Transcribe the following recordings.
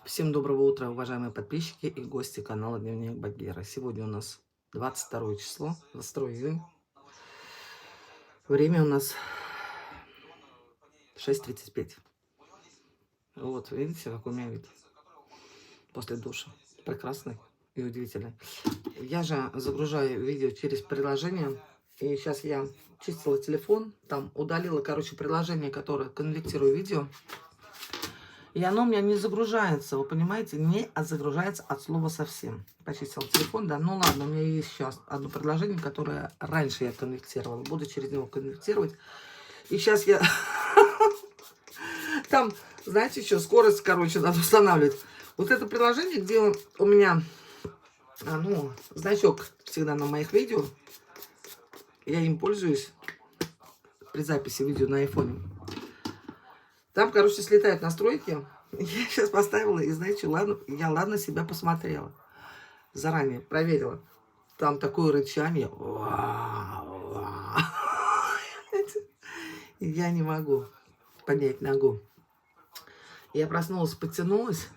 Всем доброго утра, уважаемые подписчики и гости канала Дневник Багира. Сегодня у нас 22 число, 22 июня. Время у нас 6:35. Вот, видите, какой у меня вид после душа. Прекрасный и удивительный. Я же загружаю видео через приложение. И сейчас я чистила телефон, там удалила, приложение, которое конвертирует видео. И оно у меня не загружается, вы понимаете, не загружается от слова совсем. Почистил телефон, да, ну ладно, у меня есть сейчас одно предложение, которое раньше я конвертировала, буду через него конвертировать. И сейчас я, там, знаете, еще скорость, надо устанавливать. Вот это приложение, где у меня, значок всегда на моих видео, я им пользуюсь при записи видео на айфоне. Там, слетают настройки. Я сейчас поставила, и знаете, ладно себя посмотрела. Заранее проверила. Там такое рычание. Я не могу поднять ногу. Я проснулась, подтянулась.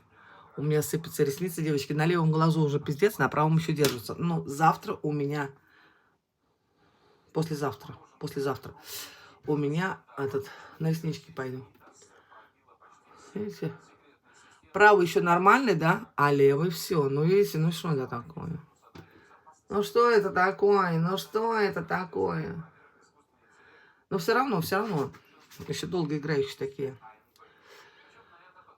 У меня сыпятся ресницы, девочки. На левом глазу уже пиздец, на правом еще держатся. Но завтра у меня... Послезавтра у меня на реснички пойду. Видите? Правый еще нормальный, да? А левый все. Ну, видите, ну что это такое? Ну, что это такое? Ну, что это такое? Но все равно. Еще долго играющие такие.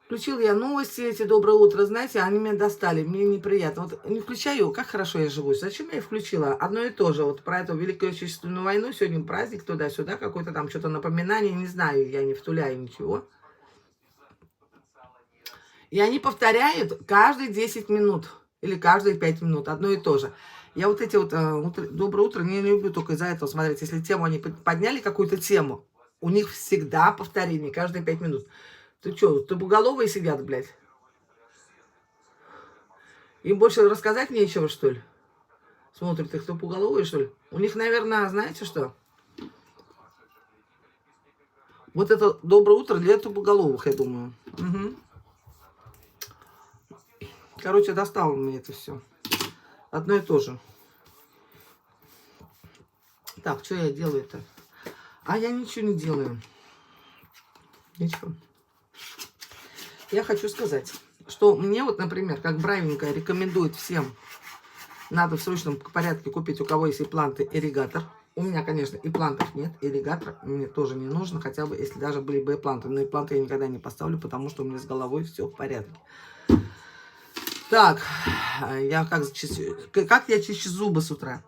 Включил я новости эти, доброе утро, знаете, они меня достали, мне неприятно. Вот не включаю, как хорошо я живу. Зачем я их включила? Одно и то же. Вот про эту Великую Отечественную войну, сегодня праздник, туда-сюда, какое-то там что-то напоминание, не знаю, я не втуляю ничего. И они повторяют каждые 10 минут или каждые 5 минут, одно и то же. Я вот эти доброе утро не люблю только из-за этого смотреть. Если тему они подняли, какую-то тему, у них всегда повторение, каждые 5 минут. Ты что, тупоголовые сидят, блядь? Им больше рассказать нечего, что ли? Смотрят их тупоголовые, что ли? У них, наверное, знаете что? Вот это доброе утро для тупоголовых, я думаю. Угу. Достало мне это все. Одно и то же. Так, что я делаю-то? А я ничего не делаю. Ничего. Я хочу сказать, что мне вот, например, как бравенькая рекомендует всем, надо в срочном порядке купить, у кого есть импланты, ирригатор. У меня, конечно, имплантов нет, ирригатор мне тоже не нужен, хотя бы, если даже были бы импланты. Но импланты я никогда не поставлю, потому что у меня с головой все в порядке. Так, как я чищу зубы с утра?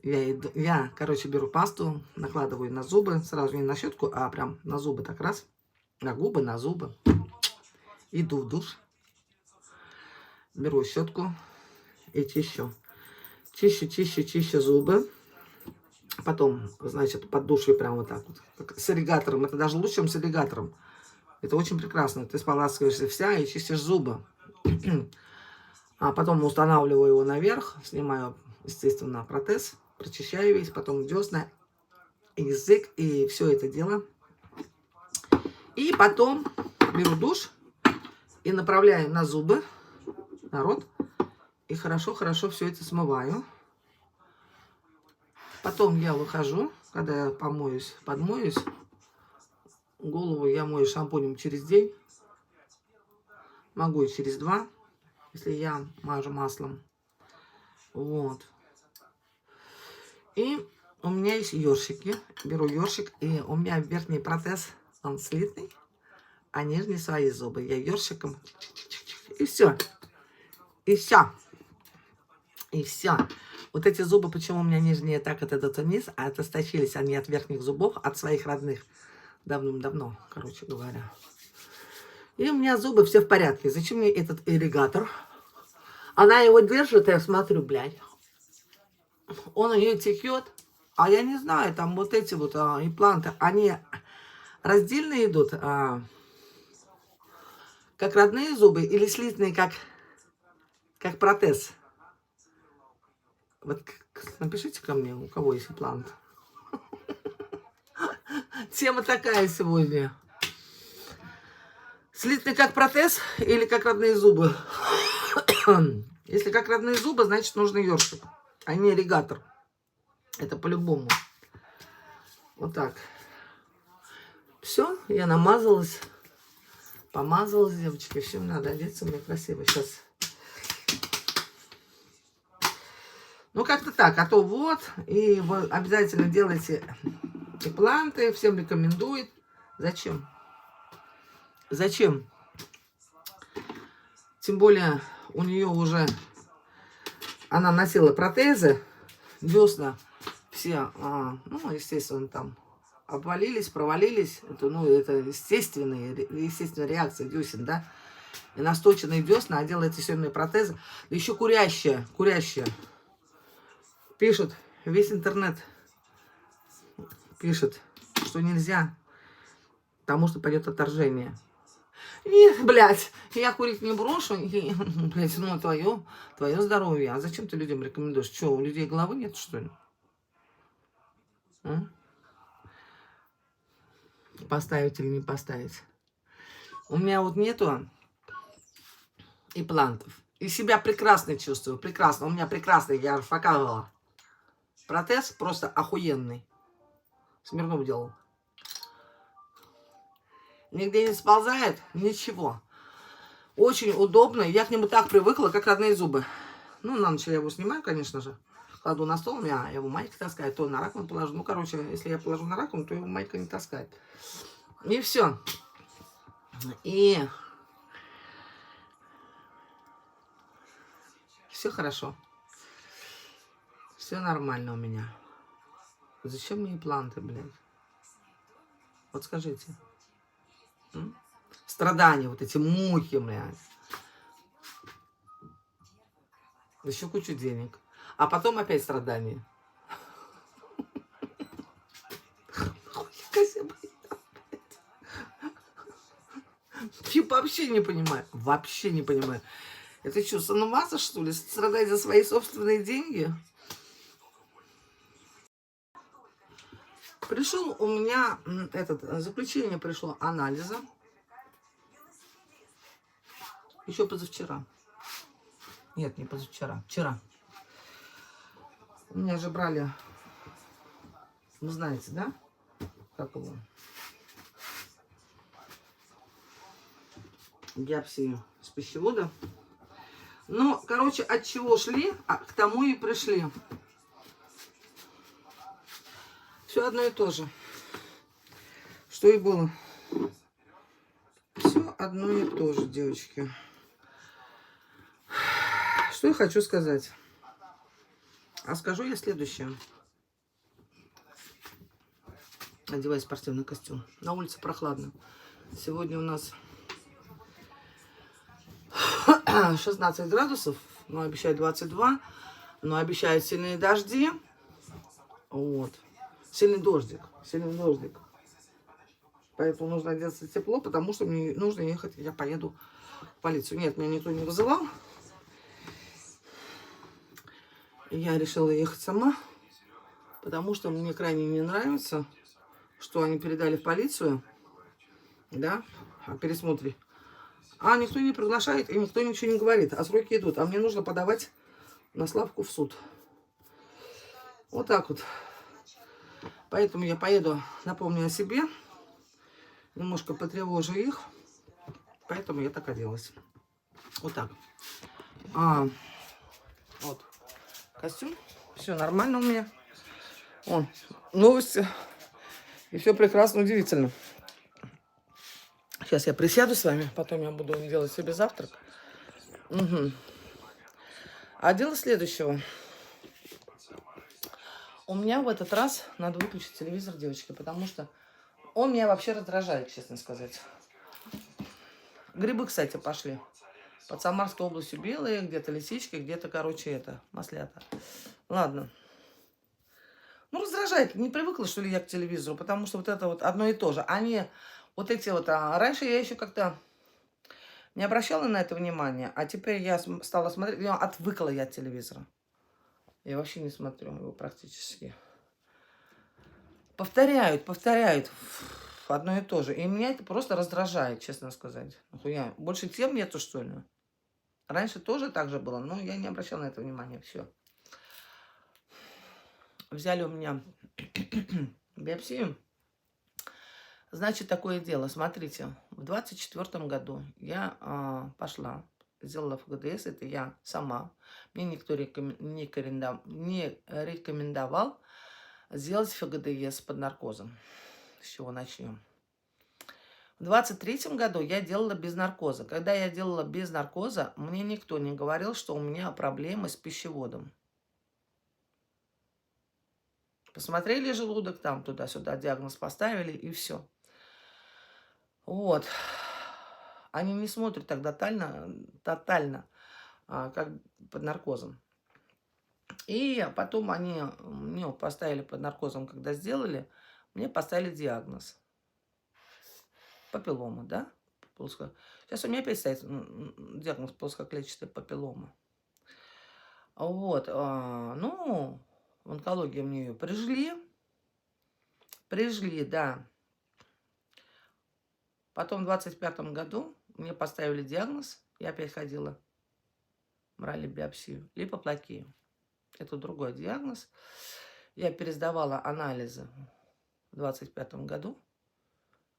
Я, беру пасту, накладываю на зубы, сразу не на щетку, а прям на зубы так раз. На губы, на зубы. Иду в душ. Беру щетку и чищу. Чищу зубы. Потом, значит, под душей прям вот так вот. Как с ирригатором. Это даже лучше, чем с ирригатором. Это очень прекрасно. Ты споласкиваешься вся и чистишь зубы. А потом устанавливаю его наверх. Снимаю, естественно, протез. Прочищаю весь. Потом десна, язык и все это дело. И потом беру душ и направляю на зубы, на рот. И хорошо все это смываю. Потом я выхожу, когда я подмоюсь. Голову я мою шампунем через день. Могу и через 2, если я мажу маслом. Вот. И у меня есть ёршики. Беру ёршик, и у меня верхний протез, он слитный, а нижние свои зубы. Я ёршиком. И все. И все. И все. Вот эти зубы, почему у меня нижние так идут вниз, а это сточились они от верхних зубов, от своих родных. Давным-давно, говоря. И у меня зубы все в порядке. Зачем мне этот ирригатор? Она его держит, я смотрю, блядь. Он у нее текет. А я не знаю, там вот эти вот импланты, они раздельно идут, как родные зубы, или слитные, как протез. Вот напишите ко мне, у кого есть имплант. Тема такая сегодня. Слитный как протез или как родные зубы? Если как родные зубы, значит нужен ёршик, а не ирригатор. Это по-любому. Вот так. Все, я намазалась. Помазалась, девочки. Все, надо одеться мне красиво сейчас. Ну, как-то так. А то вот. И вы обязательно делайте импланты. Всем рекомендует. Зачем? Зачем? Тем более у нее уже... Она носила протезы. Десна все, ну, естественно, там обвалились, провалились. Это, ну, это естественная реакция десен, да. И насточенные десна, а делает эти протезы. Да еще курящая. Пишут, весь интернет пишет, что нельзя, потому что пойдет отторжение. Нет, блядь, я курить не брошу, блядь, ну, твое здоровье. А зачем ты людям рекомендуешь? Что, у людей головы нет, что ли? Поставить или не поставить? У меня вот нету имплантов. И себя прекрасно чувствую, прекрасно. У меня прекрасный, я же показывала. Протез просто охуенный. Смирнов делал. Нигде не сползает, ничего. Очень удобно. Я к нему так привыкла, как родные зубы. Ну, на ночь я его снимаю, конечно же. Кладу на стол, у меня его майка таскает, то на раковину положу. Ну, короче, если я положу на раковину, то его майка не таскает. И все. И все хорошо. Все нормально у меня. Зачем мне импланты, блядь? Вот скажите. Страдания, вот эти муки, блядь. Еще кучу денег. А потом опять страдания. Я вообще не понимаю. Вообще не понимаю. Это что, санумаза, что ли? Страдать за свои собственные деньги? Пришел у меня заключение пришло анализа. Еще позавчера. Нет, не позавчера. Вчера. У меня же брали, вы знаете, да? Как его? Биопсию с пищевода. Ну, короче, от чего шли, к тому и пришли. Все одно и то же. Что и было. Все одно и то же, девочки. Что я хочу сказать? А скажу я следующее. Одеваю спортивный костюм. На улице прохладно. Сегодня у нас 16 градусов, но обещают 22. Но обещают сильные дожди. Вот. Сильный дождик. Поэтому нужно одеться тепло, потому что мне нужно ехать. Я поеду в полицию. Нет, меня никто не вызывал. Я решила ехать сама, потому что мне крайне не нравится, что они передали в полицию, да, о пересмотре. А никто не приглашает и никто ничего не говорит, а сроки идут. А мне нужно подавать на Славку в суд. Вот так вот. Поэтому я поеду, напомню о себе, немножко потревожу их. Поэтому я так оделась. Вот так. Вот. Костюм. Все нормально у меня. Вон, новости. И все прекрасно, удивительно. Сейчас я присяду с вами, потом я буду делать себе завтрак. Угу. А дело следующего. У меня в этот раз надо выключить телевизор, девочки, потому что он меня вообще раздражает, честно сказать. Грибы, кстати, пошли. Под Самарской областью белые, где-то лисички, где-то, короче, это, маслята. Ладно. Ну, раздражает. Не привыкла, что ли, я к телевизору, потому что вот это вот одно и то же. Они, вот эти вот, раньше я еще как-то не обращала на это внимания, а теперь я стала смотреть, отвыкла я от телевизора. Я вообще не смотрю его практически. Повторяют. одно и то же. И меня это просто раздражает, честно сказать. Нахуя? Больше тем нету, что ли? Раньше тоже так же было, но я не обращала на это внимания. Все. Взяли у меня биопсию. Значит, такое дело. Смотрите, в 24 году я пошла, сделала ФГДС. Это я сама. Мне никто не рекомендовал сделать ФГДС под наркозом. С чего начнем? В 23 году я делала без наркоза. Когда я делала без наркоза, мне никто не говорил, что у меня проблемы с пищеводом. Посмотрели желудок, там туда-сюда диагноз поставили, и все. Вот. Они не смотрят так тотально, как под наркозом. И потом они мне поставили под наркозом, когда сделали, мне поставили диагноз. Папиллома, да? Сейчас у меня опять стоит диагноз плоскоклетчатая папиллома. Вот. Ну, в онкологии мне ее прижгли. Прижгли, да. Потом в 25 году мне поставили диагноз. Я опять ходила. Брали биопсию. Липоплакию. Это другой диагноз. Я пересдавала анализы в 25 году.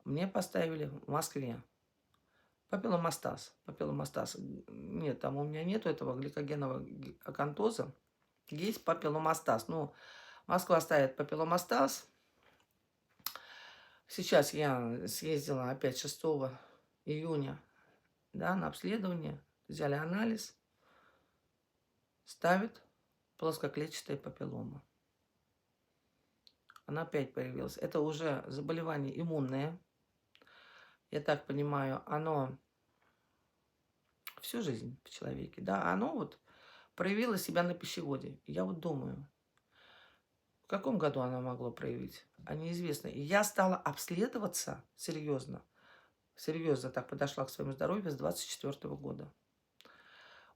Мне поставили в Москве папилломастаз. Папилломастаз. Нет, там у меня нету этого гликогенового акантоза. Есть папилломастаз. Ну, Москва ставит папилломастаз. Сейчас я съездила опять 6 июня, да, на обследование. Взяли анализ. Ставит плоскоклетчатая папиллома. Она опять появилась. Это уже заболевание иммунное. Я так понимаю, оно всю жизнь в человеке, да, оно вот проявило себя на пищеводе. Я вот думаю, в каком году оно могло проявить? А неизвестно. И я стала обследоваться серьезно. Серьезно так подошла к своему здоровью с 24 года.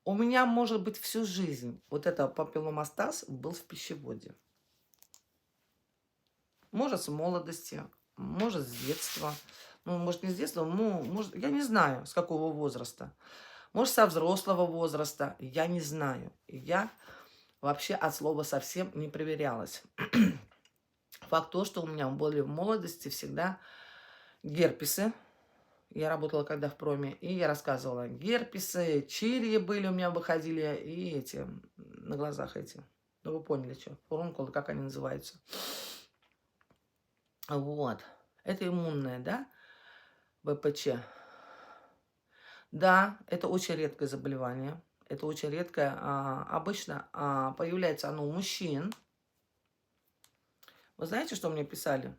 У меня, может быть, всю жизнь вот это папилломастаз был в пищеводе. Может, с молодости, может, с детства. Ну, может, не с детства, ну, может, я не знаю, с какого возраста. Может, со взрослого возраста, я не знаю. Я вообще от слова совсем не проверялась. Факт то, что у меня были в молодости всегда герпесы. Я работала когда в проме, и я рассказывала. Герпесы, чирьи были у меня, выходили, и эти, на глазах эти. Ну, вы поняли, что, фурункулы, как они называются. Вот. Это иммунное, да, ВПЧ. Да, это очень редкое заболевание. Это очень редкое. Обычно появляется оно у мужчин. Вы знаете, что мне писали?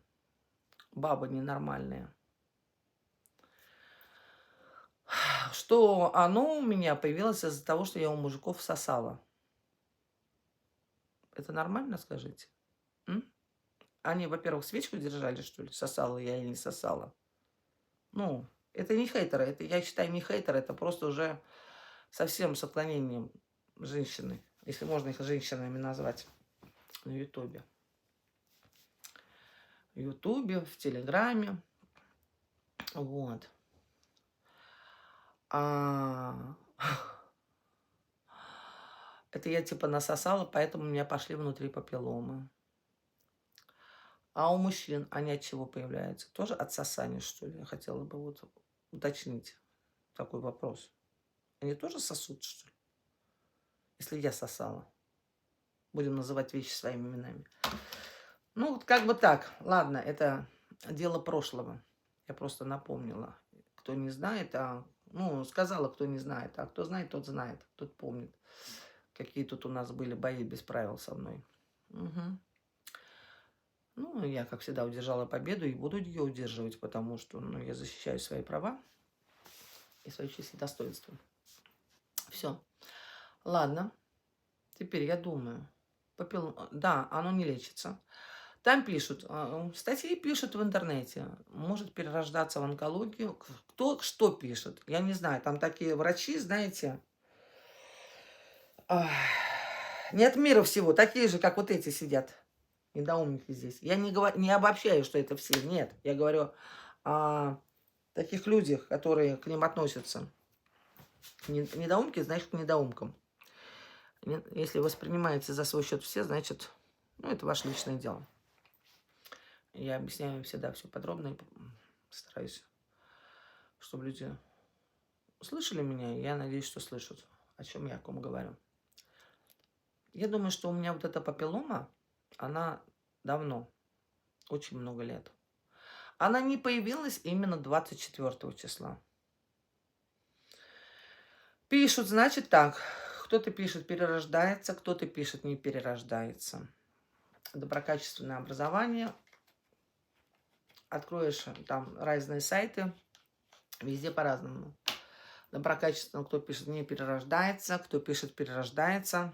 Бабы ненормальные. Что оно у меня появилось из-за того, что я у мужиков сосала. Это нормально, скажите? Они, во-первых, свечку держали, что ли? Сосала я или не сосала? Ну, это не хейтеры. Это, я считаю, не хейтеры. Это просто уже совсем с отклонением женщины. Если можно их женщинами назвать на Ютубе. В Ютубе, в Телеграме. Вот. Это я типа насосала, поэтому у меня пошли внутри папилломы. А у мужчин они от чего появляются? Тоже от сосания, что ли? Я хотела бы вот уточнить такой вопрос. Они тоже сосут, что ли? Если я сосала. Будем называть вещи своими именами. Ну, вот как бы так. Ладно, это дело прошлого. Я просто напомнила. Кто не знает, ну, сказала, кто не знает. А кто знает, тот знает. Тот помнит, какие тут у нас были бои без правил со мной. Угу. Ну, я, как всегда, удержала победу и буду ее удерживать, потому что я защищаю свои права и свою честь и достоинство. Все. Ладно. Теперь я думаю. Да, оно не лечится. Там пишут, статьи пишут в интернете. Может перерождаться в онкологию. Кто что пишет, я не знаю. Там такие врачи, знаете, не от мира всего. Такие же, как вот эти сидят. Недоумники здесь. Я не обобщаю, что это все. Нет. Я говорю о таких людях, которые к ним относятся. Недоумки, значит, к недоумкам. Если воспринимаете за свой счет все, значит, ну, это ваше личное дело. Я объясняю всегда все подробно и стараюсь, чтобы люди слышали меня. Я надеюсь, что слышат, о чем я, о ком говорю. Я думаю, что у меня вот эта папиллома, она давно, очень много лет. Она не появилась именно 24 числа. Пишут, значит так. Кто-то пишет перерождается, кто-то пишет не перерождается. Доброкачественное образование. Откроешь там разные сайты, везде по-разному. Доброкачественно, кто пишет не перерождается, кто пишет перерождается.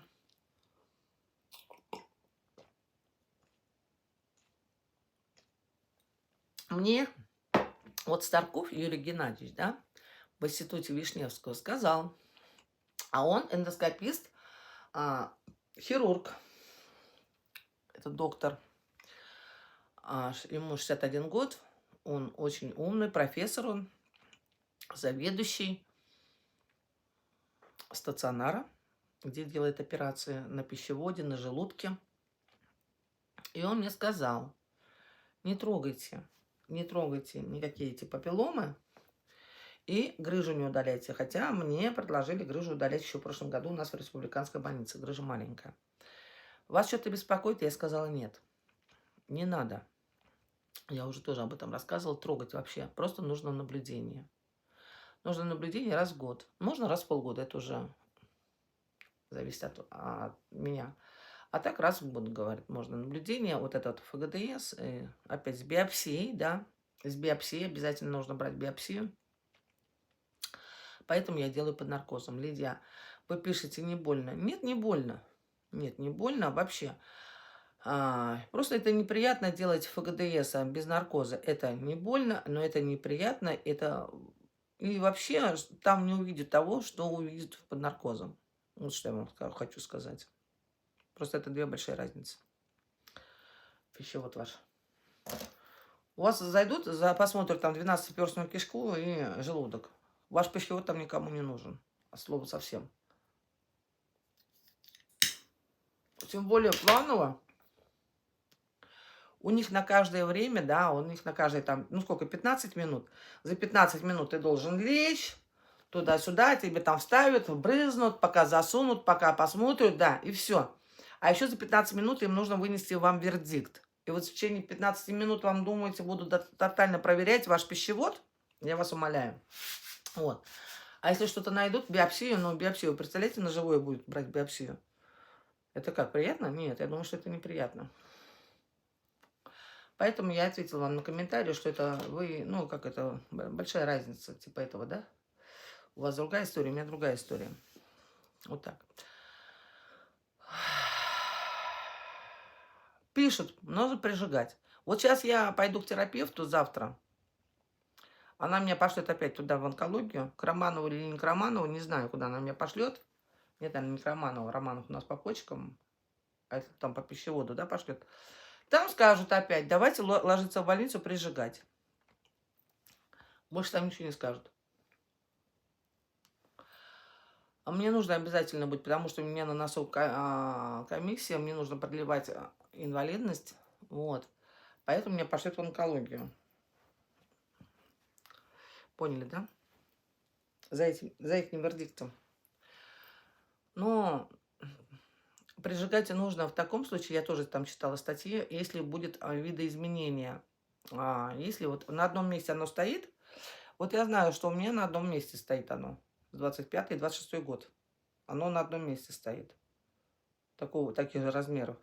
Мне вот Старков Юрий Геннадьевич, да, в институте Вишневского сказал, а он эндоскопист, хирург, это доктор, ему 61 год, он очень умный, профессор, он заведующий стационара, где делает операции на пищеводе, на желудке. И он мне сказал, не трогайте никакие эти папилломы и грыжу не удаляйте. Хотя мне предложили грыжу удалять еще в прошлом году у нас в республиканской больнице. Грыжа маленькая. Вас что-то беспокоит? Я сказала, нет, не надо. Я уже тоже об этом рассказывала. Трогать вообще. Просто нужно наблюдение. Нужно наблюдение раз в год. Можно раз в полгода. Это уже зависит от меня. А так раз в год, говорит, можно наблюдение. Вот это вот ФГДС. Опять с биопсией, да. С биопсией обязательно нужно брать биопсию. Поэтому я делаю под наркозом. Лидия, вы пишете, не больно. Нет, не больно. Нет, не больно вообще. Просто это неприятно делать ФГДС без наркоза. Это не больно, но это неприятно. Это... И вообще там не увидит того, что увидит под наркозом. Вот что я вам хочу сказать. Просто это две большие разницы. Пищевод ваш. У вас зайдут, посмотрят там 12-перстную кишку и желудок. Ваш пищевод там никому не нужен. От слова совсем. Тем более планово. У них на каждое время, да, у них на каждое там, ну сколько, 15 минут. За 15 минут ты должен лечь, туда-сюда, тебе там вставят, брызнут, пока засунут, пока посмотрят, да, и все. А еще за 15 минут им нужно вынести вам вердикт. И вот в течение 15 минут вам, думаете, будут тотально проверять ваш пищевод? Я вас умоляю. Вот. А если что-то найдут, биопсию, ну, биопсию, вы представляете, на живое будет брать биопсию? Это как, приятно? Нет, я думаю, что это неприятно. Поэтому я ответила вам на комментарий, что это вы, ну, как это, большая разница, типа этого, да? У вас другая история, у меня другая история. Вот так. Пишут, нужно прижигать. Вот сейчас я пойду к терапевту завтра. Она меня пошлет опять туда, в онкологию. К Романову или не к Романову, не знаю, куда она меня пошлет. Нет, наверное, не к Романову. Романов у нас по почкам, а это там по пищеводу, да, пошлет. Там скажут опять, давайте ложиться в больницу, прижигать. Больше там ничего не скажут. А мне нужно обязательно быть, потому что у меня на носу комиссия, мне нужно продлевать инвалидность. Вот. Поэтому меня пошлют в онкологию. Поняли, да? За их вердиктом. Но прижигать нужно в таком случае, я тоже там читала статьи, если будет видоизменение. Если вот на одном месте оно стоит, вот я знаю, что у меня на одном месте стоит оно. 25-й и 26-й год. Оно на одном месте стоит. Таких же размеров.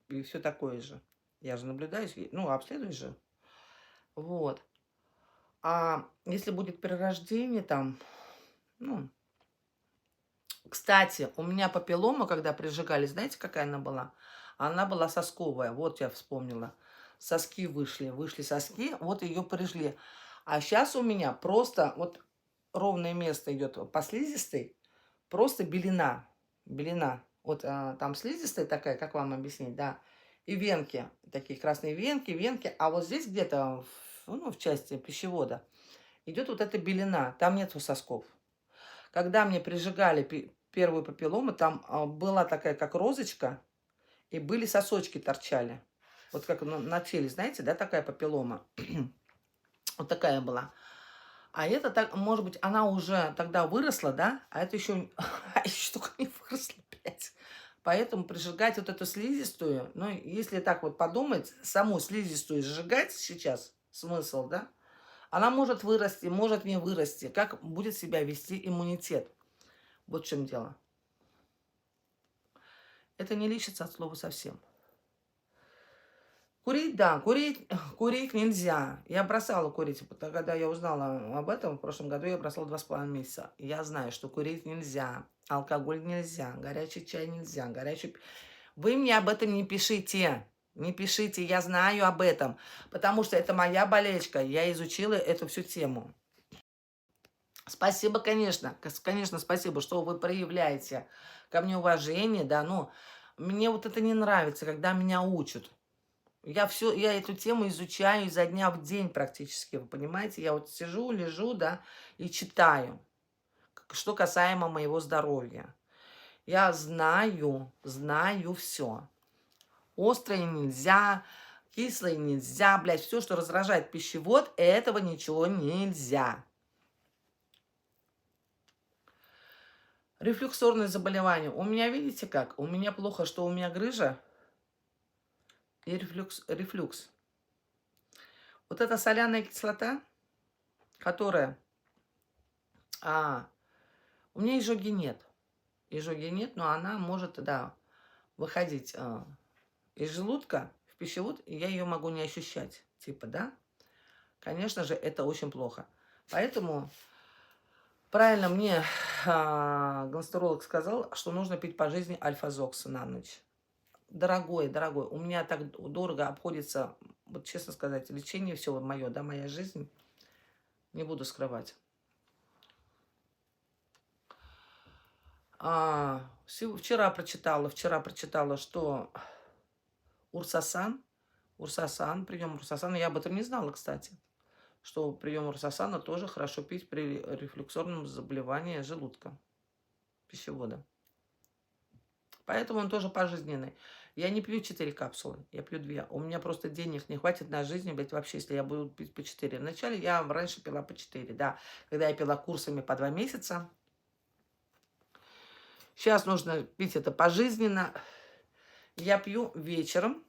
И все такое же. Я же наблюдаюсь, ну, обследуюсь же. Вот. А если будет перерождение там, ну... Кстати, у меня папиллома, когда прижигали, знаете, какая она была? Она была сосковая. Вот я вспомнила. Соски вышли соски, вот ее прижгли. А сейчас у меня просто вот ровное место идет по слизистой, просто белина. Белина. Вот там слизистая такая, как вам объяснить, да. И венки, такие красные венки. А вот здесь где-то пространства, ну, в части пищевода, идет вот эта белина, там нету сосков. Когда мне прижигали первую папиллому, там была такая, как розочка, и были сосочки торчали. Вот как на теле, знаете, да, такая папиллома. Вот такая была. А это, так, может быть, она уже тогда выросла, да? А это еще, еще только не выросла, блядь. Поэтому прижигать вот эту слизистую, ну, если так вот подумать, саму слизистую сжигать сейчас, смысл, да? Она может вырасти, может не вырасти. Как будет себя вести иммунитет? Вот в чем дело. Это не лечится от слова совсем. Курить, да, курить нельзя. Я бросала курить, когда я узнала об этом, в прошлом году я бросала 2,5 месяца. Я знаю, что курить нельзя, алкоголь нельзя, горячий чай нельзя, горячий... Вы мне об этом не пишите, не пишите, я знаю об этом, потому что это моя болечка, я изучила эту всю тему. Спасибо, конечно, спасибо, что вы проявляете ко мне уважение, да, но мне вот это не нравится, когда меня учат. Я эту тему изучаю изо дня в день практически, вы понимаете? Я вот сижу, лежу, да, и читаю, что касаемо моего здоровья. Я знаю все. Острое нельзя, кислое нельзя, блядь, все, что раздражает пищевод, этого ничего нельзя. Рефлюксорные заболевания. У меня, видите как? У меня плохо, что у меня грыжа и рефлюкс. Вот эта соляная кислота, которая... у меня изжоги нет. Изжоги нет, но она может, да, выходить из желудка в пищевод, и я ее могу не ощущать. Типа, да? Конечно же, это очень плохо. Поэтому правильно мне гастроэнтеролог сказал, что нужно пить по жизни альфа-зокс на ночь. Дорогой. У меня так дорого обходится, вот честно сказать, лечение все мое, да, моя жизнь. Не буду скрывать. Вчера прочитала, что урсасан, прием урсасана, я об этом не знала, кстати, что прием урсасана тоже хорошо пить при рефлюксорном заболевании желудка, пищевода. Поэтому он тоже пожизненный. Я не пью 4 капсулы, я пью 2. У меня просто денег не хватит на жизнь, блядь, вообще, если я буду пить по 4. Вначале я раньше пила по 4, да. Когда я пила курсами по 2 месяца. Сейчас нужно пить это пожизненно. Я пью вечером.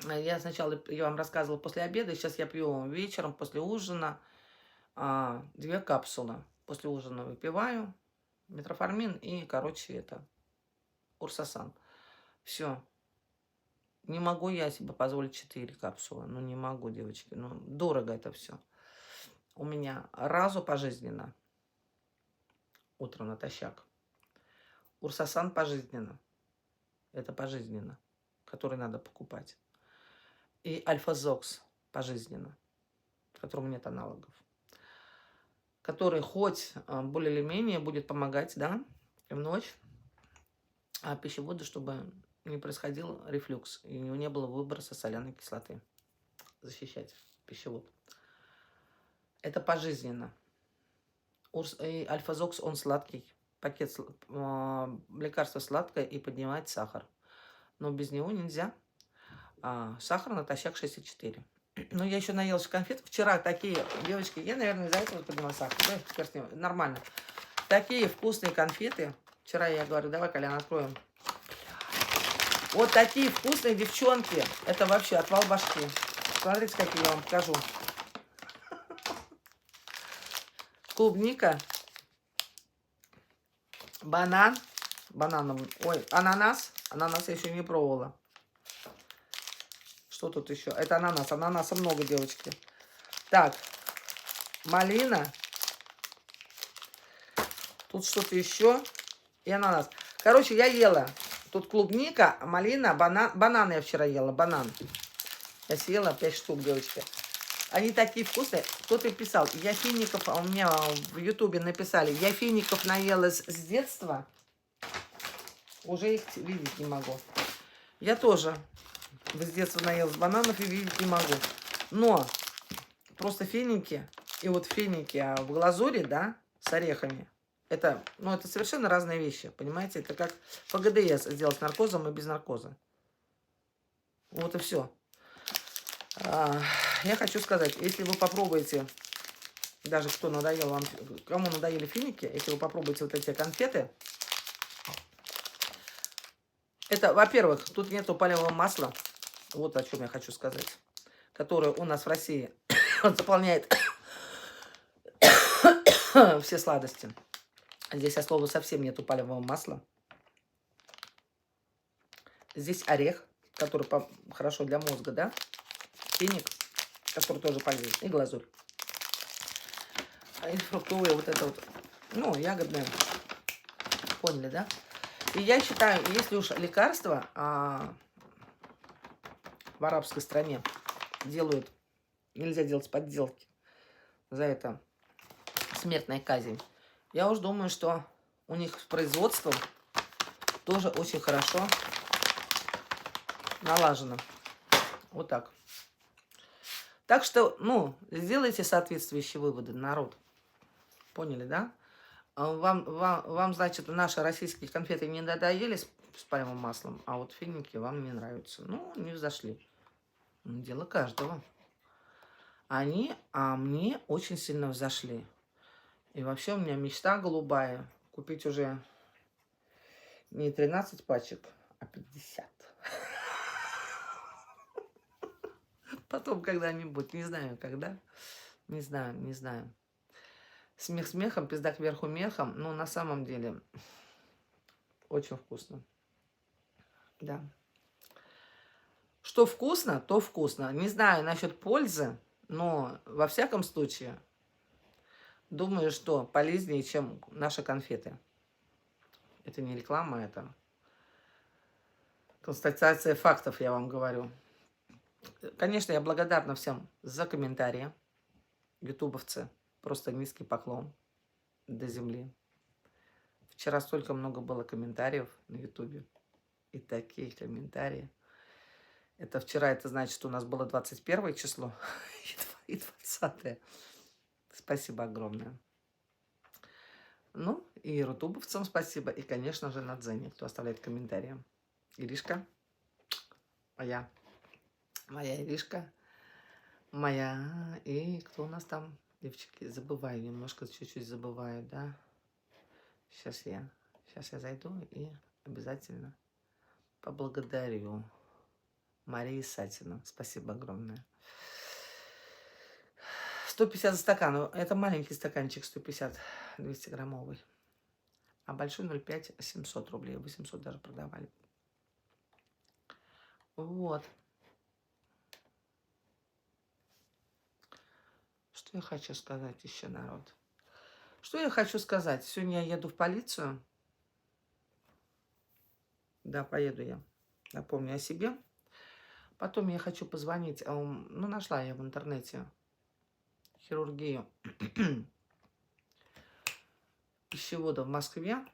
Я сначала, я вам рассказывала, после обеда. Сейчас я пью вечером, после ужина. 2 капсулы. После ужина выпиваю. Метформин и, короче, это... урсасан. Все. Не могу я себе позволить 4 капсулы. Ну, не могу, девочки. Ну, дорого это все. У меня разу пожизненно. Утром натощак. Урсасан пожизненно. Это пожизненно. Который надо покупать. И альфа-зокс пожизненно. В котором нет аналогов. Который хоть более или менее будет помогать, да, в ночь пищеводу, чтобы не происходил рефлюкс и у него не было выброса соляной кислоты. Защищать пищевод. Это пожизненно. И альфа-зокс, он сладкий. Пакет лекарства сладкое и поднимает сахар. Но без него нельзя. Сахар натощак 6,4. Но я еще наелась конфет. Вчера такие, девочки, я, наверное, из-за этого подняла сахар. Да, нормально. Такие вкусные конфеты. Вчера я говорю, давай, Колян, откроем. Вот такие вкусные девчонки. Это вообще отвал башки. Смотрите, какие я вам покажу. Клубника. Банан. Ой, ананас. Ананас я еще не пробовала. Что тут еще? Это ананас. Ананаса много, девочки. Так. Малина. Тут что-то еще. И ананас. Короче, я ела. Тут клубника, малина, банан. Бананы я вчера ела. Банан. Я съела 5 штук, девочки. Они такие вкусные. Кто-то писал. Я фиников, у меня в Ютубе написали. Я фиников наелась с детства. Уже их видеть не могу. Я тоже с детства наелась бананов и видеть не могу. Но просто финики, и вот финики в глазури, да, с орехами, это, ну, это совершенно разные вещи, понимаете? Это как ПГДС сделать с наркозом и без наркоза. Вот и все. Я хочу сказать, если вы попробуете, даже кто надоел вам, кому надоели финики, если вы попробуете вот эти конфеты, это, во-первых, тут нету палевого масла, вот о чем я хочу сказать, которое у нас в России заполняет все сладости. Здесь, от слова, совсем нету палевого масла. Здесь орех, который хорошо для мозга, да? Финик, который тоже полезен, и глазурь. И фруктовые вот это вот, ну, ягодные. Поняли, да? И я считаю, если уж лекарства в арабской стране делают, нельзя делать подделки, за это смертная казнь. Я уж думаю, что у них с производством тоже очень хорошо налажено. Вот так. Так что, ну, сделайте соответствующие выводы, народ. Поняли, да? Вам, значит, наши российские конфеты не надоели с пальмовым маслом, а вот финики вам не нравятся. Ну, не взошли. Дело каждого. Они, мне очень сильно взошли. И вообще у меня мечта голубая. Купить уже не 13 пачек, а 50. Потом когда-нибудь. Не знаю, когда. Не знаю, не знаю. Смех смехом, пизда кверху мехом. Но на самом деле очень вкусно. Да. Что вкусно, то вкусно. Не знаю насчет пользы, но во всяком случае, думаю, что полезнее, чем наши конфеты. Это не реклама, это констатация фактов, я вам говорю. Конечно, я благодарна всем за комментарии. Ютубовцы, просто низкий поклон до земли. Вчера столько много было комментариев на ютубе. И такие комментарии. Это вчера, это значит, что у нас было 21 число и 20. Спасибо огромное. Ну, и рутубовцам спасибо. И, конечно же, Надзене, кто оставляет комментарии. Иришка, моя Иришка, моя. И кто у нас там? Девочки, забываю, немножко, чуть-чуть забываю, да. Сейчас я зайду и обязательно поблагодарю Марии Сатина. Спасибо огромное. 150 за стакан. Это маленький стаканчик 150, 200-граммовый. А большой 0,5 700 рублей. 800 даже продавали. Вот. Что я хочу сказать еще, народ? Что я хочу сказать? Сегодня я еду в полицию. Да, поеду я. Напомню о себе. Потом я хочу позвонить. Ну, нашла я в интернете хирургию пищевода в Москве.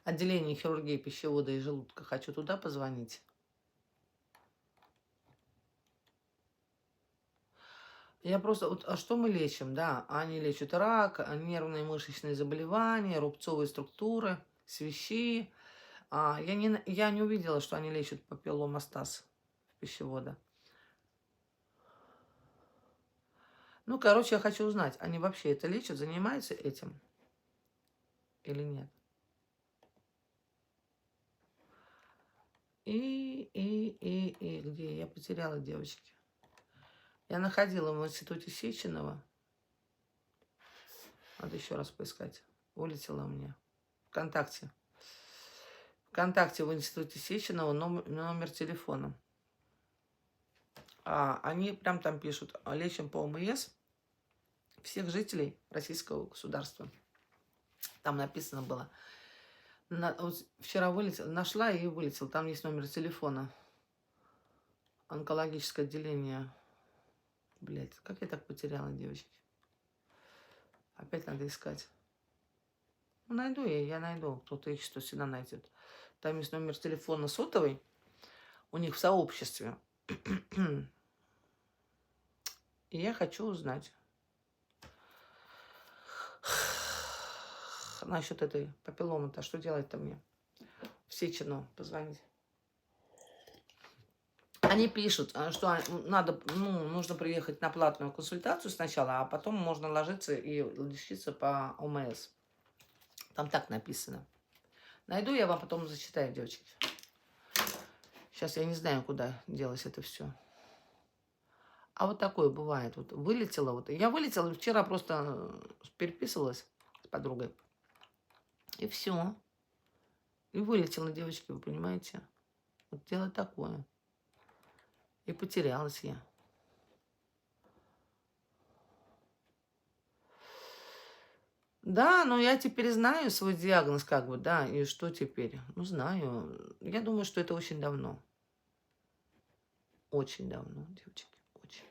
Отделение хирургии пищевода и желудка. Хочу туда позвонить. Я просто... Вот, а что мы лечим? Да, они лечат рак, нервные мышечные заболевания, рубцовые структуры, свищи. Я не увидела, что они лечат папилломастаз пищевода. Ну, короче, я хочу узнать, они вообще это лечат, занимаются этим или нет? И где? Я потеряла, девочки. Я находила в институте Сеченова. Надо еще раз поискать. Вылетела у меня. ВКонтакте. ВКонтакте в институте Сеченова номер телефона. Они прям там пишут: лечим по ОМС всех жителей российского государства. Там написано было. Вот вчера вылетела, нашла и вылетела. Там есть номер телефона. Онкологическое отделение. Блять, как я так потеряла, девочки? Опять надо искать. Ну, найду я найду. Кто-то их что всегда найдет. Там есть номер телефона сотовый. у них в сообществе. И я хочу узнать насчет этой папилломы-то, что делать-то мне? В Сечину позвонить. Они пишут, что надо, нужно приехать на платную консультацию сначала, а потом можно ложиться и лечиться по ОМС. Там так написано. Найду, я вам потом зачитаю, девочки. Сейчас я не знаю, куда делось это все. А вот такое бывает. Вот вылетела. Вот. Я вылетела, вчера просто переписывалась с подругой. И все. И вылетела, девочки, вы понимаете? Вот дело такое. И потерялась я. Да, но я теперь знаю свой диагноз, как бы, да, и что теперь? Ну, знаю. Я думаю, что это очень давно. Очень давно, девочки, очень.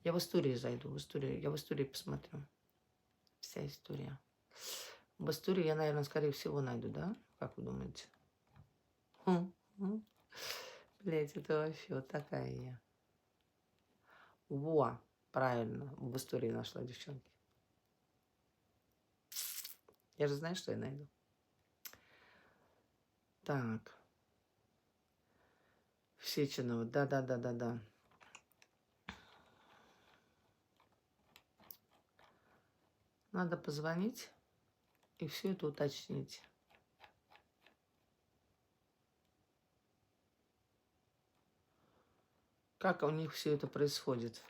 Я в истории зайду, я в истории посмотрю. Вся история. В истории я, наверное, скорее всего найду, да? Как вы думаете? Блять, это вообще вот такая я. Во, правильно, в истории нашла, девчонки. Я же знаю, что я найду. Так. Сеченова, да. Надо позвонить и все это уточнить. Как у них все это происходит.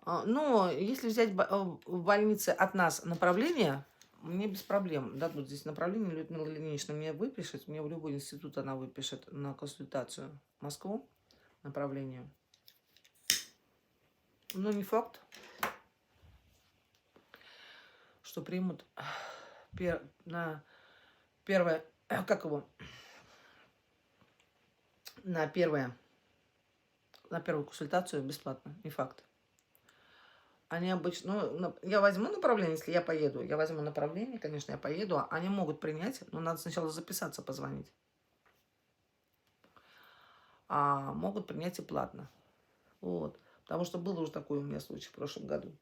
Но если взять в больнице от нас направление, мне без проблем дадут здесь направление. Людмила Ильинична мне выпишет, мне в любой институт она выпишет на консультацию в Москву направление. Но не факт, что примут на первое, как его, на первую консультацию бесплатно, не факт. Они обычно, я возьму направление, если я поеду, я возьму направление, конечно, я поеду, они могут принять, но надо сначала записаться, позвонить. А могут принять и платно. Вот. Потому что был уже такой у меня случай в прошлом году.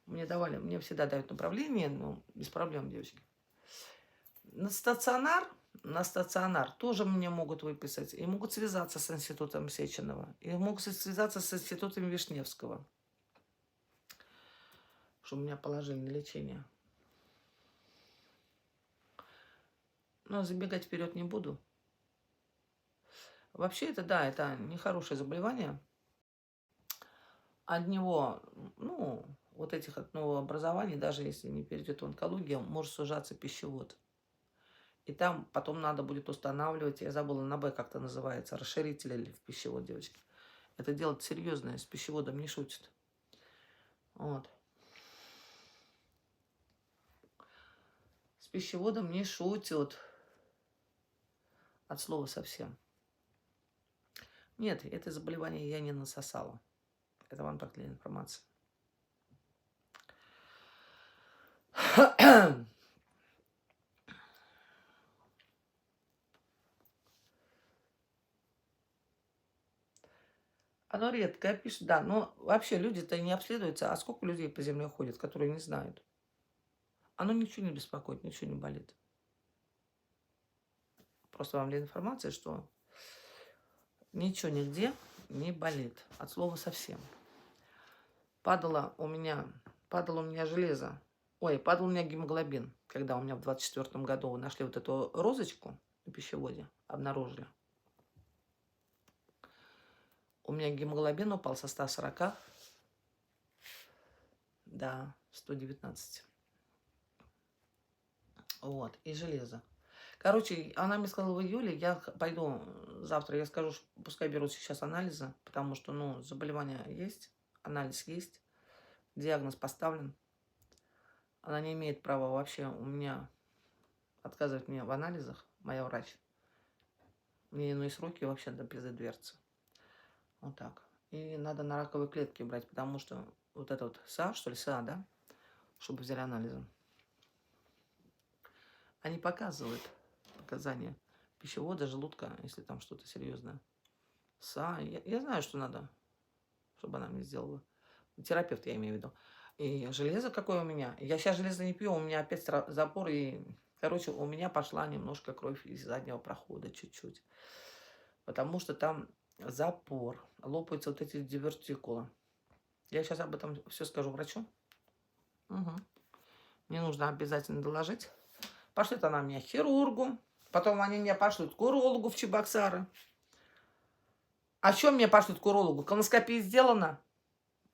Мне всегда дают направление, но без проблем, девочки. На стационар тоже мне могут выписать. И могут связаться с институтом Сеченова. И могут связаться с институтом Вишневского. Что меня положили на лечение. Но забегать вперед не буду. Вообще это, да, это нехорошее заболевание. От него, вот этих от нового образования, даже если не перейдет в онкологию, может сужаться пищевод. И там потом надо будет устанавливать, я забыла, на Б как-то называется, расширитель в пищевод, девочки. Это дело серьезное, с пищеводом не шутит. Вот. С пищеводом не шутят. От слова совсем. Нет, это заболевание я не насосала. Это вам так для информации. Оно редкое, пишет, да. Но вообще люди-то не обследуются. А сколько людей по земле ходят, которые не знают? Оно ничего не беспокоит, ничего не болит. Просто вам для информации, что ничего нигде не болит. От слова совсем. Падало у меня железо. Ой, падал у меня гемоглобин. Когда у меня в 24 году нашли вот эту розочку на пищеводе, обнаружили. У меня гемоглобин упал со 140 до 119. Вот, и железо. Короче, она мне сказала в июле, я пойду завтра, я скажу, пускай берут сейчас анализы, потому что, заболевание есть, анализ есть, диагноз поставлен. Она не имеет права вообще у меня отказывать мне в анализах, моя врач. Мне иные сроки вообще до без дверцы. Вот так. И надо на раковые клетки брать, потому что вот это вот СА, да, чтобы взяли анализы. Они показывают показания пищевода, желудка, если там что-то серьезное. Я знаю, что надо, чтобы она мне сделала. Терапевт, я имею в виду. И железо какое у меня. Я сейчас железо не пью, у меня опять запор. И, короче, у меня пошла немножко кровь из заднего прохода, чуть-чуть. Потому что там запор. Лопаются вот эти дивертикулы. Я сейчас об этом все скажу врачу. Угу. Мне нужно обязательно доложить. Пошлет она меня к хирургу. Потом они меня пошлют к урологу в Чебоксары. А что мне пошлют к урологу? Колоноскопия сделана.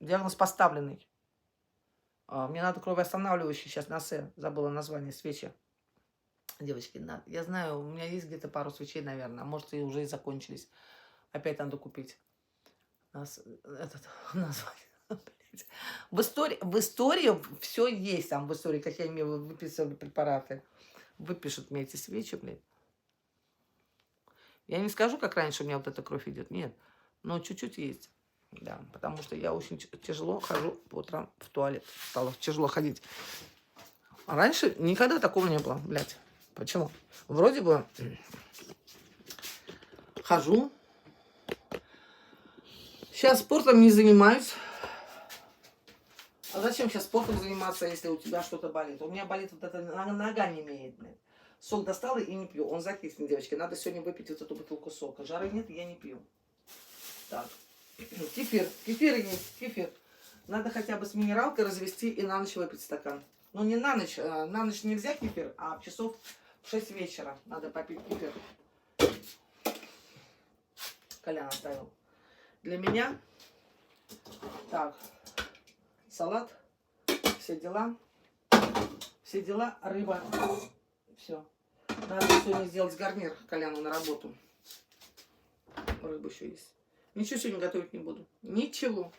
Диагноз поставленный. Мне надо кровоостанавливающий сейчас на С. Забыла название, свечи. Девочки, я знаю, у меня есть где-то пару свечей, наверное. А может, и уже и закончились. Опять надо купить. Название. В истории все есть. Там в истории, как я мне выписывали препараты. Выпишут мне эти свечи, блядь. Я не скажу, как раньше у меня вот эта кровь идет. Нет. Но чуть-чуть есть. Да, потому что я очень тяжело хожу по утрам в туалет. Стало тяжело ходить. А раньше никогда такого не было, блядь. Почему? Вроде бы хожу. Сейчас спортом не занимаюсь. А зачем сейчас спортом заниматься, если у тебя что-то болит? У меня болит вот эта нога не имеет, блядь. Сок достала и не пью. Он закиснет, девочки. Надо сегодня выпить вот эту бутылку сока. Жары нет, я не пью. Так. Кефир. Кефир есть. Кефир. Надо хотя бы с минералкой развести и на ночь выпить стакан. Ну, не на ночь. На ночь нельзя кефир, а часов в 6 вечера надо попить кефир. Колян оставил. Для меня. Так. Салат. Все дела. Все дела. Рыба. Все. Надо сегодня сделать гарнир Коляну на работу. Рыба еще есть. Ничего сегодня готовить не буду. Ничего.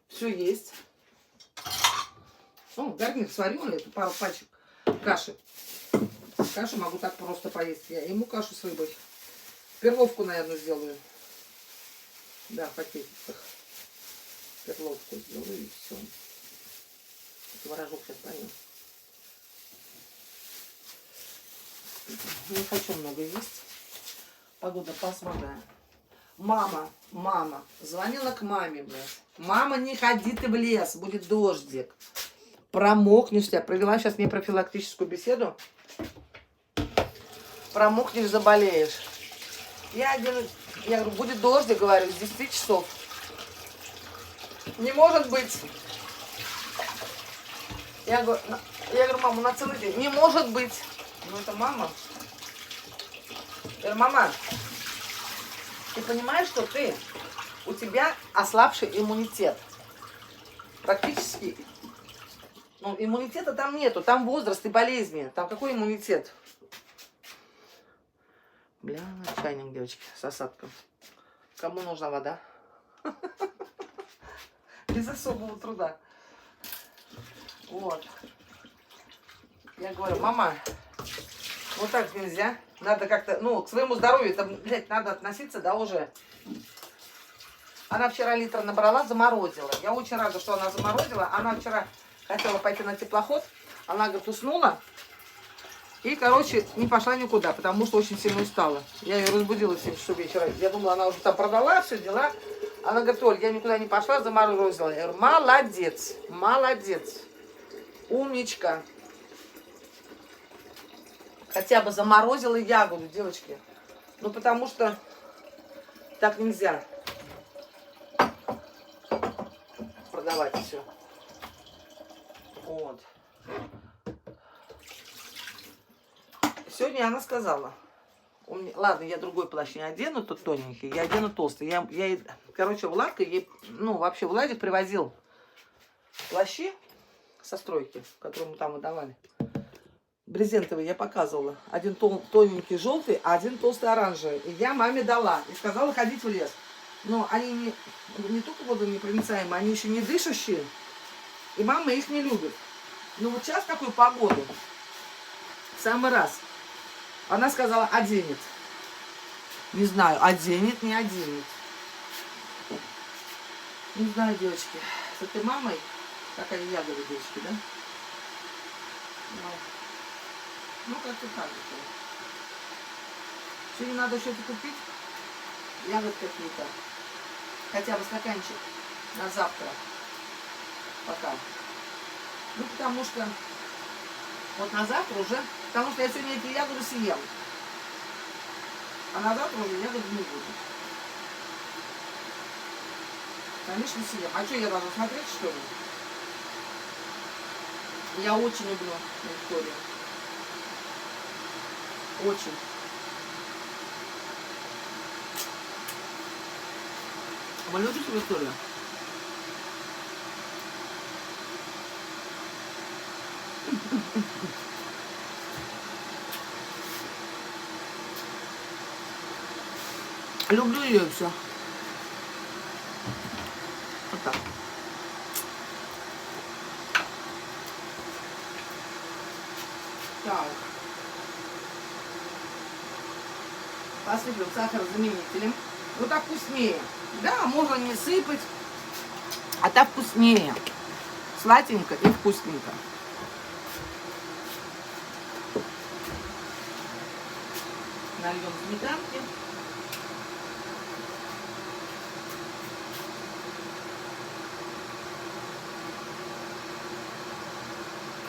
Все есть. Ну, гарнир сварила, эту пару пачек каши. Кашу могу так просто поесть. Я ему кашу с рыбой. Перловку, наверное, сделаю. Да, в пакетиках. Перловку сделаю и все. Творожок сейчас поем. Не хочу много есть. Погода пасмурная. Мама. Звонила к маме, блядь. Мама, не ходи ты в лес, будет дождик. Промокнешься. Провела сейчас мне профилактическую беседу. Промокнешь, заболеешь. Я говорю, будет дождик, говорю, с 10 часов. Не может быть. Я говорю, мама, на целый день. Не может быть. Ну, это мама. Я говорю, мама, ты понимаешь, что у тебя ослабший иммунитет. Практически. Ну, иммунитета там нету. Там возраст и болезни. Там какой иммунитет? Бля, чайник, девочки, с осадком. Кому нужна вода? Без особого труда. Вот. Я говорю, мама, вот так нельзя. Надо как-то, ну, к своему здоровью, там, блядь, надо относиться, да, уже. Она вчера литр набрала, заморозила. Я очень рада, что она заморозила. Она вчера хотела пойти на теплоход. Она, говорит, уснула. И, короче, не пошла никуда, потому что очень сильно устала. Я ее разбудила в 7 часов вечера. Я думала, она уже там продала все дела. Она говорит, Оль, я никуда не пошла, заморозила. Я говорю, молодец, молодец. Умничка. Хотя бы заморозила ягоду, девочки. Ну, потому что так нельзя продавать все. Вот. Сегодня она сказала, ладно, я другой плащ не одену, тут тоненький, я одену толстый. Короче, Владка, ну, вообще Владик привозил плащи со стройки, которые мы там выдавали. Брезентовый я показывала. Один тоненький желтый, а один толстый оранжевый. И я маме дала. И сказала ходить в лес. Но они не только водонепроницаемые, они еще не дышащие. И мама их не любит. Ну вот сейчас такую погоду. В самый раз. Она сказала, оденет. Не знаю, оденет, не оденет. Не знаю, девочки. С этой мамой, какая ягода, девочки, да? Ну, как-то так. Сегодня надо что-то купить. Ягод какие-то. Хотя бы стаканчик на завтра. Пока. Ну, потому что вот на завтра уже... Потому что я сегодня эти ягоды съем. А на завтра уже ягоды не будет. Конечно, съем. А что, я должна смотреть, что ли? Я очень люблю Викторию. Очень. Вы любите Викторию? Люблю ее и все. Вот так. Так. Посыплем сахарозаменителем. Вот так вкуснее. Да, можно не сыпать. А так вкуснее. Сладенько и вкусненько. Нальем сметанки.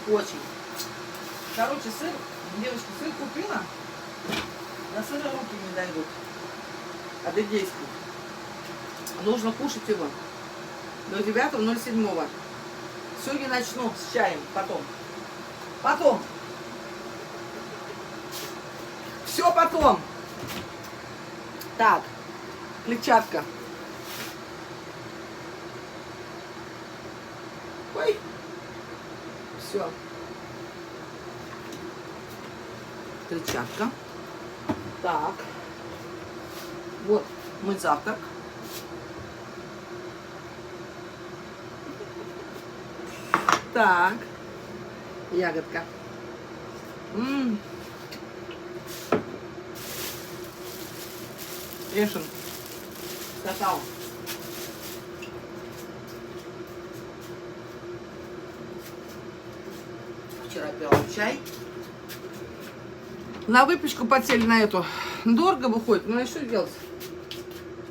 Очень. Короче, сыр, девочки, сыр купила. На сыра руки не дойдут. Адыгейский. Нужно кушать его до 9.07. Сегодня начну с чаем. Потом. Все потом. Так. Клетчатка. Ой. Все. Клетчатка. Так. Вот мой завтрак. Так. Ягодка. Решен. Какао. Вчера пила чай. На выпечку потели на эту. Дорого выходит. Ну, а что делать?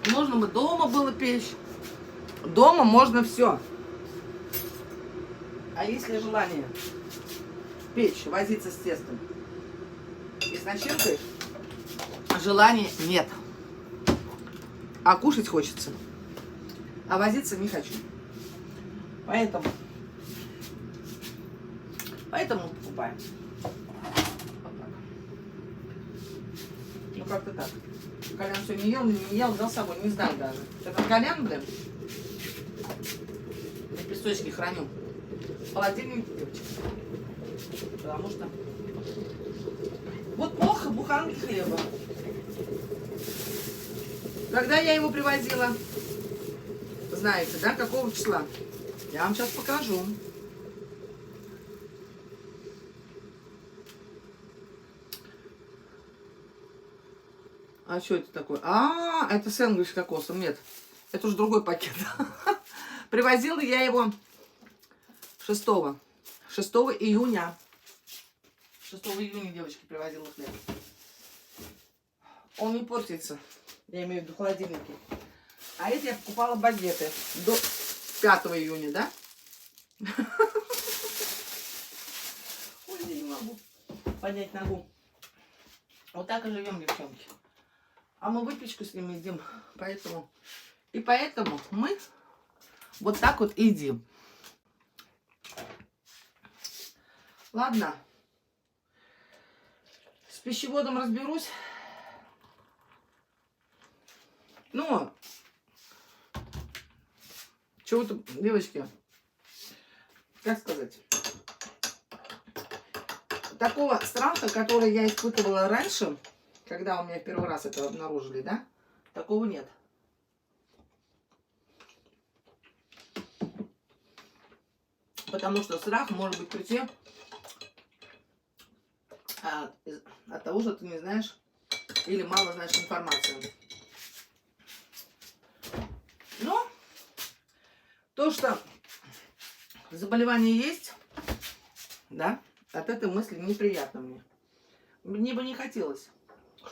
Можно бы дома было печь. Дома можно все. А если желание печь, возиться с тестом и с начинкой, желания нет. А кушать хочется. А возиться не хочу. Поэтому покупаем. Вот так. Ну как-то так. Колян все не ел, взял с собой, не знаю даже. Это Колян, блин. Лепесточки храню. В холодильнике, девочки. Потому что вот плохо буханки хлеба. Когда я его привозила, знаете, да, какого числа? Я вам сейчас покажу. А что это такое? А, это сэндвич с кокосом. Нет, это уже другой пакет. Привозила я его 6 июня. 6 июня, девочки, привозила хлеб. Он не портится. Я имею в виду в холодильнике. А это я покупала багеты до 5 июня, да? Ой, я не могу поднять ногу. Вот так и живем, девчонки. А мы выпечку с ним едим. Поэтому мы вот так вот едим. Ладно. С пищеводом разберусь. Ну, чего-то, девочки, как сказать, такого страха, который я испытывала раньше, когда у меня первый раз это обнаружили, да, такого нет. Потому что страх может быть прийти от того, что ты не знаешь или мало знаешь информацию. Но то, что заболевание есть, да, от этой мысли неприятно мне. Мне бы не хотелось,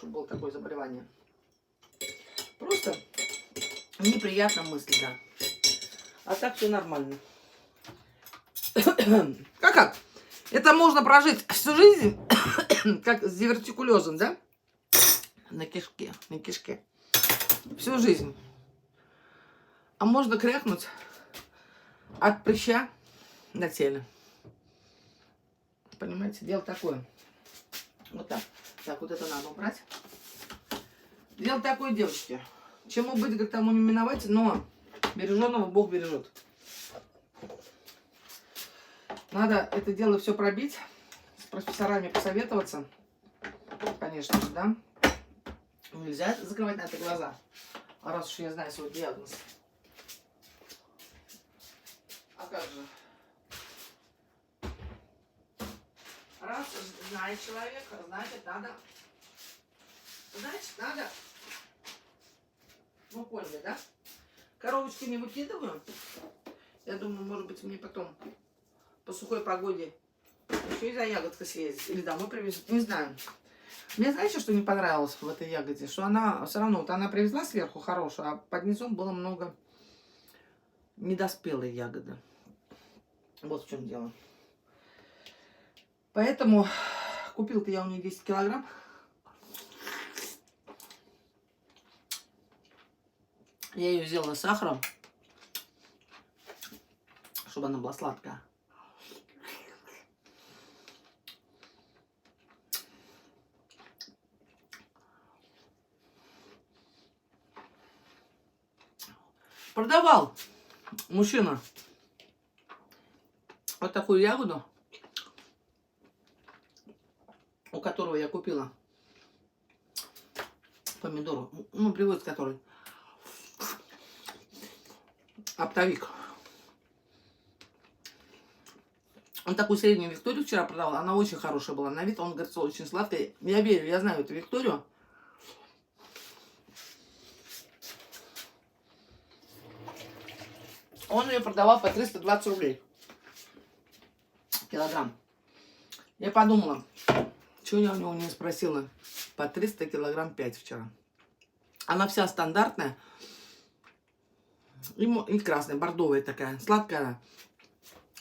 чтобы было такое заболевание. Просто неприятная мысль, да. А так все нормально. Как? Это можно прожить всю жизнь, как с дивертикулезом, да? На кишке, на кишке. Всю жизнь. А можно крякнуть от прыща на теле. Понимаете, дело такое. Вот так. Так, вот это надо убрать. Дело такое, девочки. Чему быть, как тому не миновать, но береженного Бог бережет. Надо это дело все пробить, с профессорами посоветоваться, конечно же, да. Нельзя закрывать на это глаза, а раз уж я знаю свой диагноз. А как же? Раз знает человек, значит надо, ну поняли, да? Коробочки не выкидываю. Я думаю, может быть, мне потом по сухой погоде еще и за ягодкой съездить. Или домой привезут, не знаю. Мне, знаете, что не понравилось в этой ягоде? Что она все равно, вот она привезла сверху хорошую, а под низом было много недоспелой ягоды. Вот в чем дело. Поэтому купил-то я у нее 10 килограмм. Я ее сделала с сахаром, чтобы она была сладкая. Продавал мужчина вот такую ягоду, у которого я купила помидоры, ну, привозит который оптовик. Он такую среднюю Викторию вчера продавал, она очень хорошая была на вид, он говорит, что очень сладкая. Я верю, я знаю эту Викторию. Он ее продавал по 320 рублей килограмм. Я подумала, чего я у него не спросила. По 300 килограмм 5 вчера. Она вся стандартная. И красная, бордовая такая. Сладкая,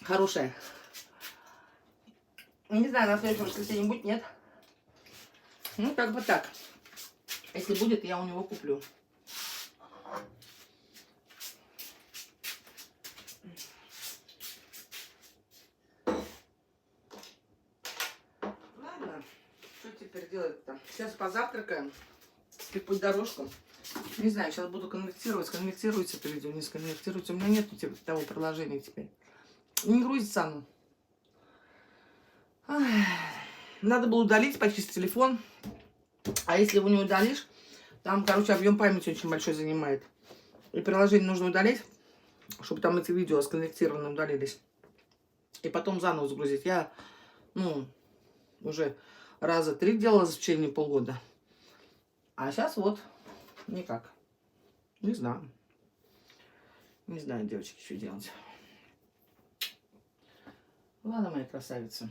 хорошая. Не знаю, на следующем воскресенье будет, нет. Ну, как бы так. Если будет, я у него куплю. Ладно, что теперь делать-то? Сейчас позавтракаем. И путь дорожку. Не знаю, сейчас буду конвертировать. Сконвертируется это видео, не сконвертируется. У меня нет того приложения теперь. Не грузится оно. Надо было удалить, почистить телефон. А если его не удалишь, там, короче, объем памяти очень большой занимает. И приложение нужно удалить, чтобы там эти видео сконвертированно удалились. И потом заново загрузить. Я, ну, уже раза 3 делала в течение полгода. А сейчас вот никак. Не знаю. Не знаю, девочки, что делать. Ладно, мои красавицы.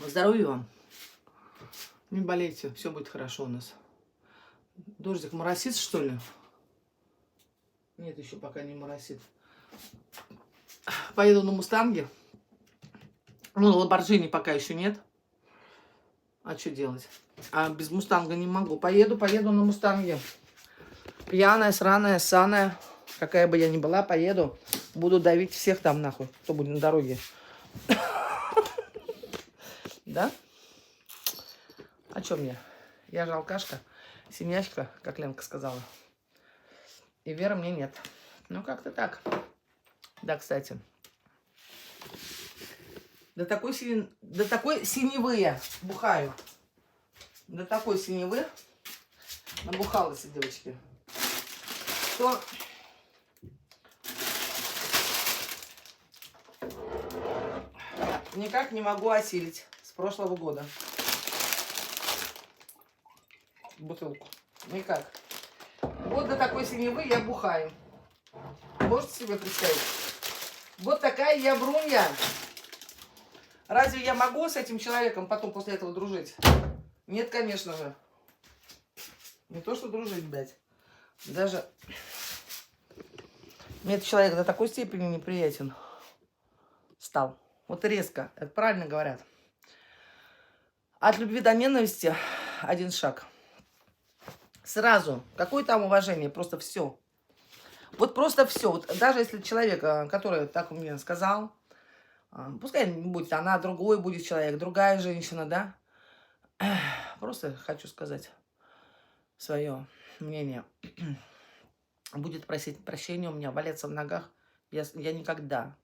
Здоровья вам. Не болейте, все будет хорошо у нас. Дождик моросит, что ли? Нет, еще пока не моросит. Поеду на Мустанге. Ну, Ламборджини пока еще нет. А что делать? А без Мустанга не могу. Поеду на Мустанге. Пьяная, сраная, ссаная. Какая бы я ни была, поеду. Буду давить всех там нахуй, кто будет на дороге. Да? А что мне? Я же алкашка, семьячка, как Ленка сказала. И веры мне нет. Ну, как-то так. Да, кстати. До такой синевы я бухаю. До такой синевы набухалась, девочки. Что... Никак не могу осилить с прошлого года бутылку. Никак. Вот до такой синевы я бухаю. Можете себе представить? Вот такая я врунья. Разве я могу с этим человеком потом после этого дружить? Нет, конечно же. Не то, что дружить, блядь. Даже мне этот человек до такой степени неприятен стал. Вот резко. Это правильно говорят. От любви до ненависти один шаг. Сразу. Какое там уважение? Просто все. Вот просто все. Вот даже если человек, который так мне сказал, пускай не будет она, другой будет человек, другая женщина, да? Просто хочу сказать свое мнение. Будет просить прощения у меня, валяться в ногах. Я никогда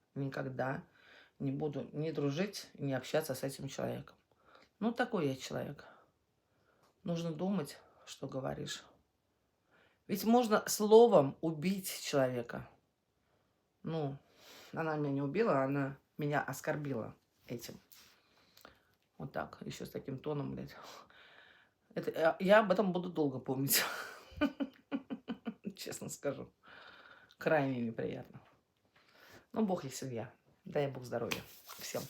не буду ни дружить, ни общаться с этим человеком. Ну, такой я человек. Нужно думать, что говоришь. Ведь можно словом убить человека. Ну, она меня не убила, она меня оскорбила этим. Вот так, еще с таким тоном, блядь. Это, я об этом буду долго помнить. Честно скажу. Крайне неприятно. Ну, Бог есть судья. Дай Бог здоровья всем.